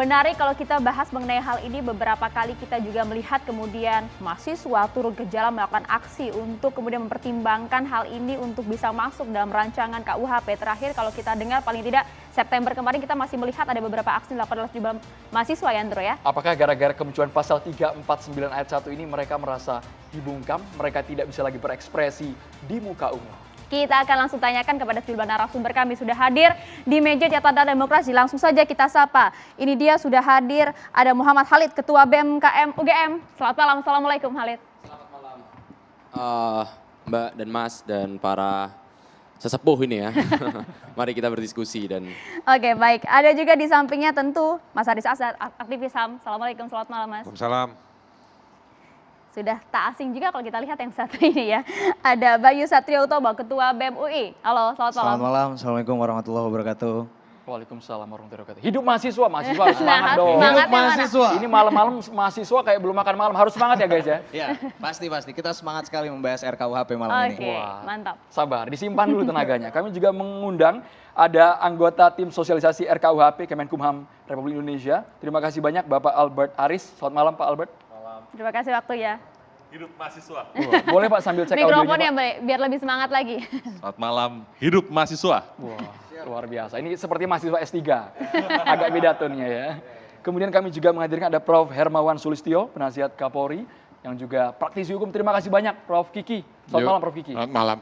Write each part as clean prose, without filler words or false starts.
Menarik kalau kita bahas mengenai hal ini, beberapa kali kita juga melihat kemudian mahasiswa turun ke jalan melakukan aksi untuk kemudian mempertimbangkan hal ini untuk bisa masuk dalam rancangan KUHP. Terakhir kalau kita dengar paling tidak September kemarin kita masih melihat ada beberapa aksi dilakukan oleh sejumlah mahasiswa ya Andro ya. Apakah gara-gara kemunculan pasal 349 ayat 1 ini mereka merasa dibungkam, mereka tidak bisa lagi berekspresi di muka umum? Kita akan langsung tanyakan kepada sejumlah narasumber kami sudah hadir di meja catatan demokrasi. Langsung saja kita sapa. Ini dia sudah hadir, ada Muhammad Khalid, Ketua BMKM UGM. Selamat malam, Assalamualaikum Khalid. Selamat malam Mbak dan Mas dan para sesepuh ini ya. Mari kita berdiskusi dan... Oke baik, ada juga di sampingnya tentu Mas Haris Azhar, aktivis HAM. Assalamualaikum, selamat malam Mas. Waalaikumsalam. Sudah tak asing juga kalau kita lihat yang satu ini ya. Ada Bayu Satrio Utomo, Ketua BEM UI. Halo, selamat malam. Selamat malam, Assalamualaikum warahmatullahi wabarakatuh. Waalaikumsalam warahmatullahi wabarakatuh. Hidup mahasiswa, mahasiswa harus semangat dong. Hidup mahasiswa. Ini malam-malam mahasiswa kayak belum makan malam, harus semangat ya guys ya. Ya, pasti. Kita semangat sekali membahas RKUHP malam ini. Oke, mantap. Sabar, disimpan dulu tenaganya. Kami juga mengundang ada anggota tim sosialisasi RKUHP Kemenkumham Republik Indonesia. Terima kasih banyak Bapak Albert Aris. Selamat malam Pak Albert. Terima kasih waktunya. Hidup mahasiswa. Boleh Pak sambil cek audionya Mikrofonnya Pak. biar lebih semangat lagi. Selamat malam, hidup mahasiswa. Wah, luar biasa. Ini seperti mahasiswa S3. Agak beda tonnya ya. Kemudian kami juga menghadirkan ada Prof. Hermawan Sulistyo, penasihat Kapolri, yang juga praktisi hukum. Terima kasih banyak Prof. Kiki. Selamat malam Prof. Kiki. Selamat malam.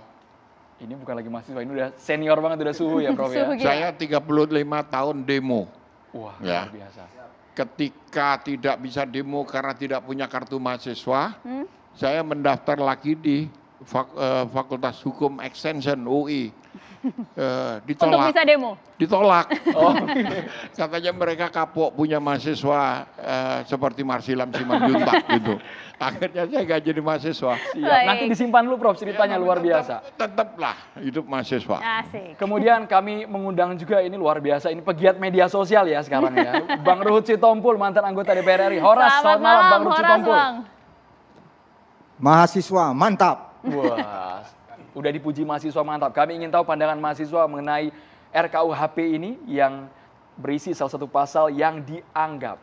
Ini bukan lagi mahasiswa, ini udah senior banget, udah suhu ya Prof ya. Suhu gila. Saya 35 tahun demo. Wah, Ya. luar biasa. Ketika tidak bisa demo karena tidak punya kartu mahasiswa, saya mendaftar lagi di Fakultas Hukum Extension UI. Untuk bisa demo. Ditolak. Katanya mereka kapok punya mahasiswa seperti Marsilam Simanjuntak gitu. Akhirnya saya nggak jadi mahasiswa. Siap. Nanti disimpan dulu Prof, ceritanya luar biasa. Tetaplah hidup mahasiswa. Asik. Kemudian kami mengundang juga, ini luar biasa, ini pegiat media sosial ya sekarang ya. Bang Ruhut Sitompul, mantan anggota DPR RI. Horas, selamat malam Bang Ruhut Horas, Sitompul. Bang. Mahasiswa, mantap. Wah, udah dipuji mahasiswa mantap. Kami ingin tahu pandangan mahasiswa mengenai RKUHP ini yang berisi salah satu pasal yang dianggap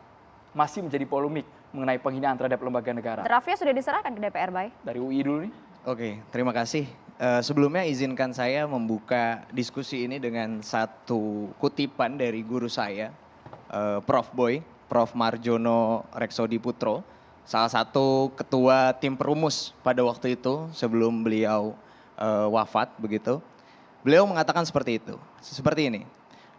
masih menjadi polemik mengenai penghinaan terhadap lembaga negara. Draftnya sudah diserahkan ke DPR, Bay. Dari UI dulu nih. Oke, terima kasih. Sebelumnya izinkan saya membuka diskusi ini dengan satu kutipan dari guru saya, Prof. Boy, Prof. Marjono Reksodi Putro, salah satu ketua tim perumus pada waktu itu sebelum beliau wafat begitu. Beliau mengatakan seperti itu, seperti ini.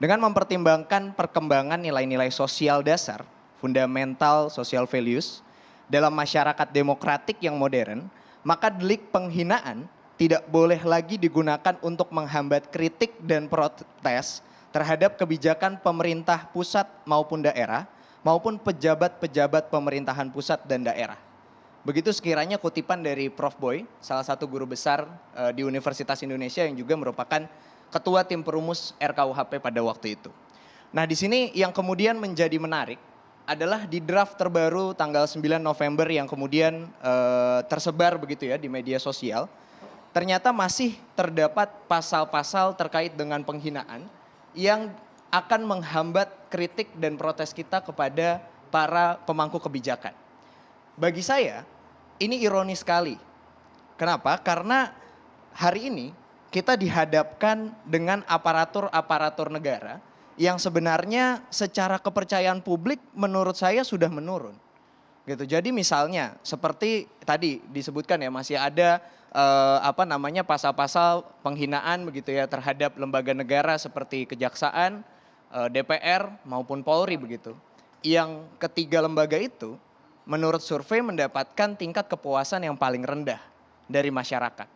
Dengan mempertimbangkan perkembangan nilai-nilai sosial dasar, fundamental social values dalam masyarakat demokratik yang modern, maka delik penghinaan tidak boleh lagi digunakan untuk menghambat kritik dan protes terhadap kebijakan pemerintah pusat maupun daerah, maupun pejabat-pejabat pemerintahan pusat dan daerah. Begitu sekiranya kutipan dari Prof. Boy, salah satu guru besar di Universitas Indonesia yang juga merupakan ketua tim perumus RKUHP pada waktu itu. Nah di sini yang kemudian menjadi menarik adalah di draft terbaru tanggal 9 November yang kemudian tersebar begitu ya di media sosial. Ternyata masih terdapat pasal-pasal terkait dengan penghinaan yang akan menghambat kritik dan protes kita kepada para pemangku kebijakan. Bagi saya, ini ironis sekali. Kenapa? Karena hari ini kita dihadapkan dengan aparatur-aparatur negara yang sebenarnya secara kepercayaan publik menurut saya sudah menurun. Gitu. Jadi misalnya seperti tadi disebutkan ya masih ada pasal-pasal penghinaan begitu ya terhadap lembaga negara seperti kejaksaan, DPR maupun Polri begitu. Yang ketiga lembaga itu menurut survei mendapatkan tingkat kepuasan yang paling rendah dari masyarakat.